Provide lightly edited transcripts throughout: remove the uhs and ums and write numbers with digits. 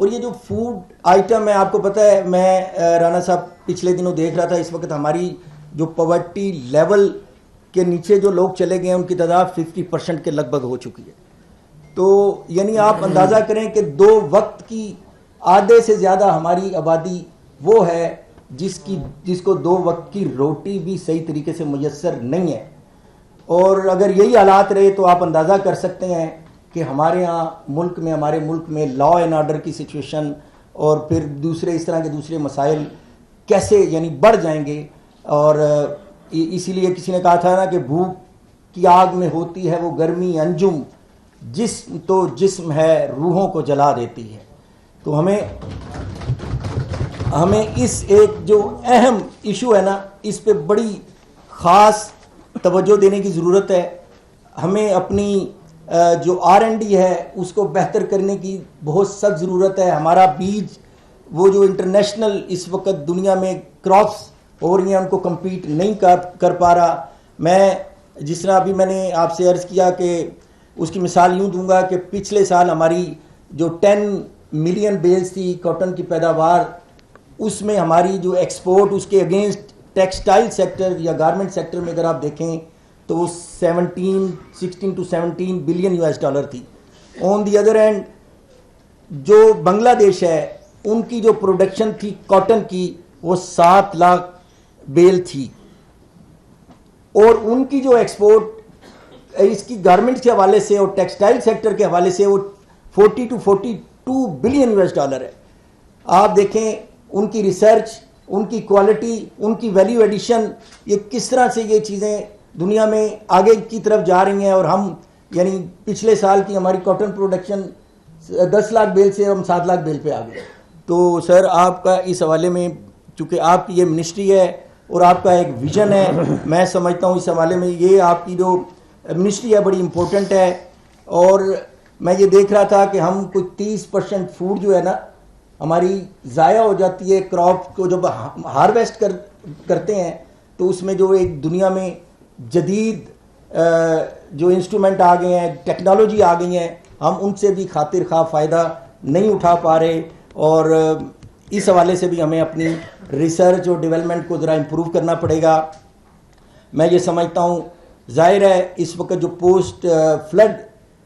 और ये जो फूड आइटम है, आपको पता है, मैं राणा साहब पिछले दिनों देख रहा था, इस वक्त हमारी जो पॉवर्टी लेवल के नीचे जो लोग चले गए हैं उनकी तादाद 50% के लगभग हो चुकी है। तो यानी आप अंदाज़ा करें कि 2 वक्त की आधे से ज़्यादा हमारी आबादी वो है जिसको 2 वक्त की रोटी भी सही तरीके से मुयस्सर नहीं है। और अगर यही हालात रहे तो आप अंदाज़ा कर सकते हैं कि हमारे मुल्क में लॉ एंड ऑर्डर की सिचुएशन और फिर दूसरे इस तरह के दूसरे मसाइल कैसे यानी बढ़ जाएंगे। और इसीलिए किसी ने कहा था ना कि भूख की आग में होती है वो गर्मी अंजुम, जिस्म तो जिस्म है रूहों को जला देती है। तो हमें इस एक जो अहम इशू है ना, इस पे बड़ी ख़ास तवज्जो देने की ज़रूरत है। हमें अपनी जो R&D है उसको बेहतर करने की बहुत सख्त ज़रूरत है। हमारा बीज वो जो इंटरनेशनल इस वक्त दुनिया में क्रॉप्स हो रही हैं उनको कम्पीट नहीं कर पा रहा। मैं जिस तरह अभी मैंने आपसे अर्ज़ किया कि उसकी मिसाल यूँ दूंगा कि पिछले साल हमारी जो 10 मिलियन बेल्स थी कॉटन की पैदावार, उसमें हमारी जो एक्सपोर्ट उसके अगेंस्ट टेक्सटाइल सेक्टर या गारमेंट सेक्टर में अगर आप देखें तो वो 16 to 17 बिलियन US$ थी। ऑन दी अदर एंड जो बांग्लादेश है उनकी जो प्रोडक्शन थी कॉटन की वो 7 लाख बेल थी, और उनकी जो एक्सपोर्ट इसकी गारमेंट्स के हवाले से और टेक्सटाइल सेक्टर के हवाले से वो 40 to 42 बिलियन US$ है। आप देखें उनकी रिसर्च, उनकी क्वालिटी, उनकी वैल्यू एडिशन, ये किस तरह से ये चीज़ें दुनिया में आगे की तरफ जा रही हैं। और हम यानी पिछले साल की हमारी कॉटन प्रोडक्शन 10 लाख बेल से हम 7 लाख बेल पे आ गए। तो सर आपका इस हवाले में, चूँकि आपकी ये मिनिस्ट्री है और आपका एक विज़न है, मैं समझता हूँ इस हवाले में ये आपकी जो मिनिस्ट्री है बड़ी इम्पोर्टेंट है। और मैं ये देख रहा था कि हम कुछ 30% फूड जो है ना हमारी ज़ाया हो जाती है। क्रॉप को जब हार्वेस्ट करते हैं तो उसमें जो एक दुनिया में जदीद जो इंस्ट्रूमेंट आ गए हैं, टेक्नोलॉजी आ गई हैं, हम उनसे भी खातिर खा फ़ायदा नहीं उठा पा रहे। और इस हवाले से भी हमें अपनी रिसर्च और डेवलपमेंट को ज़रा इम्प्रूव करना पड़ेगा। मैं ये समझता हूँ ज़ाहिर है इस वक्त जो पोस्ट फ्लड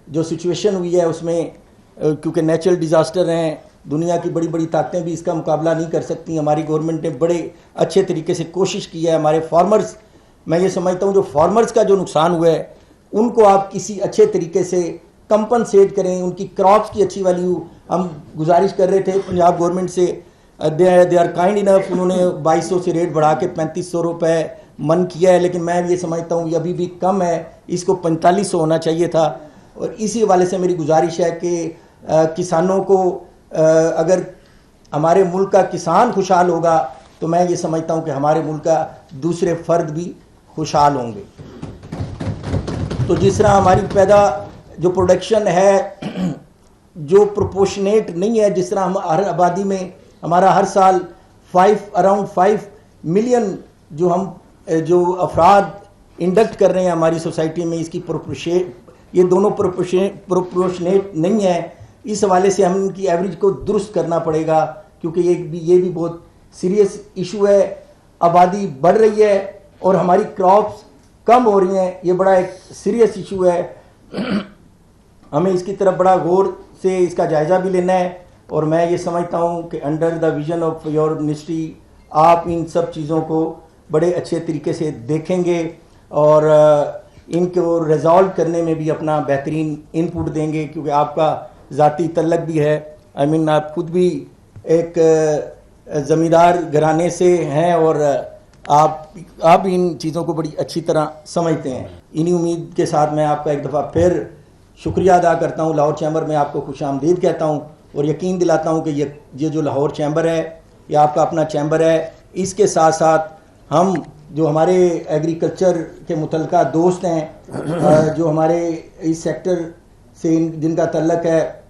जो सिचुएशन हुई है उसमें क्योंकि नेचुरल डिज़ास्टर हैं, दुनिया की बड़ी बड़ी ताकतें भी इसका मुकाबला नहीं कर सकती। हमारी गवर्नमेंट ने बड़े अच्छे तरीके से कोशिश की है। हमारे फार्मर्स, मैं ये समझता हूँ जो फार्मर्स का जो नुकसान हुआ है उनको आप किसी अच्छे तरीके से कंपनसेट करें, उनकी क्रॉप्स की अच्छी वैल्यू। हम गुजारिश कर रहे थे पंजाब गवर्नमेंट से, दे आर काइंड इनफ, उन्होंने 2200 से रेट बढ़ा के 3500 रुपये मन किया है, लेकिन मैं ये समझता हूँ ये अभी भी कम है, इसको 4500 होना चाहिए था। और इसी हवाले से मेरी गुजारिश है कि किसानों को अगर हमारे मुल्क का किसान खुशहाल होगा तो मैं ये समझता हूँ कि हमारे मुल्क का दूसरे फ़र्द भी खुशहाल होंगे। तो जिस तरह हमारी जो प्रोडक्शन है जो प्रोपोर्शनेट नहीं है, जिस तरह हम हर आबादी में हमारा हर साल अराउंड 5 मिलियन जो अफराद इंडक्ट कर रहे हैं हमारी सोसाइटी में, इसकी ये दोनों प्रोपोर्शनेट नहीं है। इस हवाले से हम इनकी एवरेज को दुरुस्त करना पड़ेगा, क्योंकि ये भी बहुत सीरियस इशू है। आबादी बढ़ रही है और हमारी क्रॉप्स कम हो रही हैं, ये बड़ा एक सीरियस इशू है। हमें इसकी तरफ बड़ा गौर से इसका जायज़ा भी लेना है। और मैं ये समझता हूँ कि under the vision of your ministry आप इन सब चीज़ों को बड़े अच्छे तरीके से देखेंगे और इनको रिजॉल्व करने में भी अपना बेहतरीन इनपुट देंगे, क्योंकि आपका ज़ाती तल्लक भी है। आप खुद भी एक ज़मींदार घराने से हैं और आप इन चीज़ों को बड़ी अच्छी तरह समझते हैं। इन्हीं उम्मीद के साथ मैं आपका एक दफ़ा फिर शुक्रिया अदा करता हूँ। लाहौर चैम्बर में आपको खुशामदीद कहता हूँ और यकीन दिलाता हूँ कि ये जो लाहौर चैम्बर है ये आपका अपना चैम्बर है। इसके साथ साथ हम जो हमारे एग्रीकल्चर के मुतल्लिका दोस्त हैं जो हमारे इस सेक्टर से जिनका तल्लक है,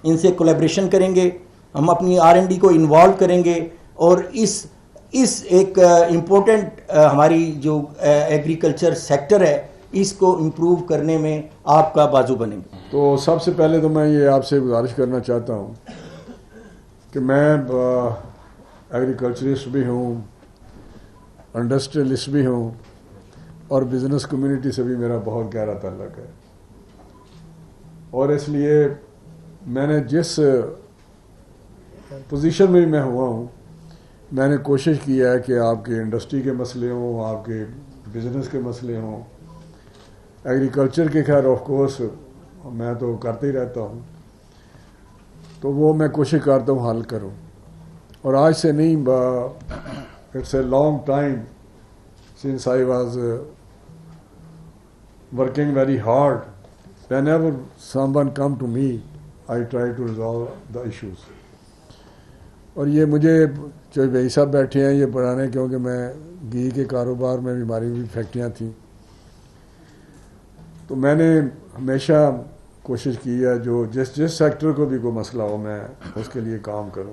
इनसे कोलैबोरेशन करेंगे। हम अपनी R&D को इन्वॉल्व करेंगे और इस एक इम्पोर्टेंट हमारी जो एग्रीकल्चर सेक्टर है इसको इम्प्रूव करने में आपका बाजू बनेंगे। तो सबसे पहले तो मैं ये आपसे गुजारिश करना चाहता हूँ कि मैं एग्रीकल्चरिस्ट भी हूँ, इंडस्ट्रियलिस्ट भी हूँ और बिज़नेस कम्युनिटी से भी मेरा बहुत गहरा ताल्लुक़ है। और इसलिए मैंने जिस पोजीशन में मैं हुआ हूँ, मैंने कोशिश की है कि आपके इंडस्ट्री के मसले हों, आपके बिज़नेस के मसले हों, एग्रीकल्चर के खैर ऑफ कोर्स मैं तो करते ही रहता हूँ, तो वो मैं कोशिश करता हूँ हल करूँ। और आज से नहीं, it's a long time since I was working very hard. whenever someone come to me, I try to resolve the issues। और ये मुझे जो भाई साहब बैठे हैं ये पढ़ाने, क्योंकि मैं घी के कारोबार में भी, हमारी भी फैक्ट्रियाँ थी, तो मैंने हमेशा कोशिश की है जो जिस सेक्टर को भी कोई मसला हो मैं उसके लिए काम करूं।